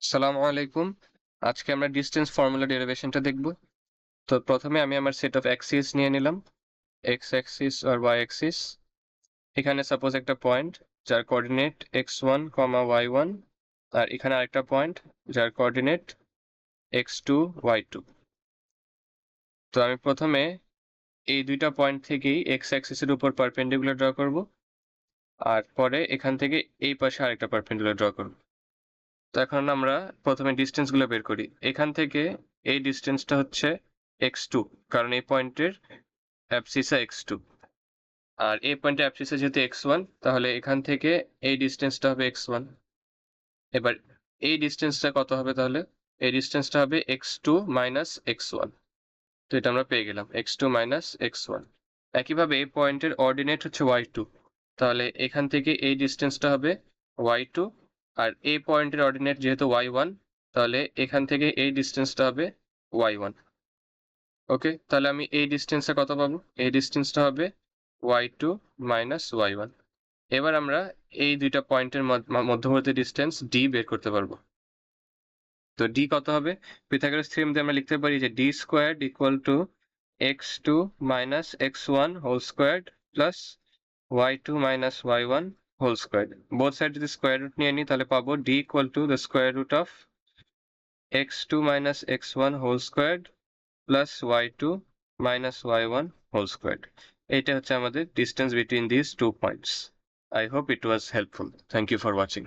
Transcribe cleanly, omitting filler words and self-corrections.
আসসালামু আলাইকুম। আজকে আমরা ডিসট্যান্স ফর্মুলা ডেরিভেশনটা দেখব। তো প্রথমে আমি আমার সেট অফ অ্যাক্সিস নিয়ে নিলাম, এক্স অ্যাক্সিস আর ওয়াই অ্যাক্সিস। এখানে সাপোজ একটা পয়েন্ট যার কোঅর্ডিনেট x1, y1 আর এখানে আরেকটা পয়েন্ট যার কোঅর্ডিনেট x2, y2। তো আমি প্রথমে এই দুইটা পয়েন্ট থেকেই এক্স অ্যাক্সিসের উপর পারপেন্ডিকুলার ড্র করব, আর পরে এখান থেকে এই পাশে আরেকটা পারপেন্ডিকুলার ড্র করব। তো এখন আমরা প্রথমে ডিসটেন্সগুলো বের করি। এখান থেকে এই ডিসটেন্সটা হচ্ছে x2, কারণ এই পয়েন্টের অ্যাবসিসা x2, আর এই পয়েন্টের অ্যাবসিসা যেহেতু x1, তাহলে এখান থেকে এই ডিসটেন্সটা হবে x1। এবার এই ডিসটেন্সটা কত হবে? তাহলে এই ডিসটেন্সটা হবে x2 মাইনাস x1। তো এটা আমরা পেয়ে গেলাম, x2 মাইনাস x1। একইভাবে এই পয়েন্টের অর্ডিনেট হচ্ছে y2, তাহলে এখান থেকে এই ডিসটেন্সটা হবে y2, আর এই পয়েন্টের অর্ডিনেট যেহেতু y1, তাহলে এখান থেকে এই ডিসটেন্সটা হবে y1। ওকে, তাহলে আমি এই ডিসটেন্সটা কত পাবো? এই ডিসটেন্সটা হবে y2 মাইনাস y1। এবার আমরা এই দুইটা পয়েন্টের মধ্যবর্তী ডিসটেন্স d বের করতে পারবো। তো d কত হবে? পিথাগোরাস থিওরেম দিয়ে আমরা লিখতে পারি যে d squared equal to x2 minus x1 whole squared plus y2 minus y1 whole squared. Both side যদি স্কোয়ার রুট নিয়ে নিই তাহলে পাবো d equal to the square root of x2 minus x1 whole squared plus y2 minus y1 whole squared. এটা হচ্ছে আমাদের distance between these two points. I hope it was helpful. Thank you for watching.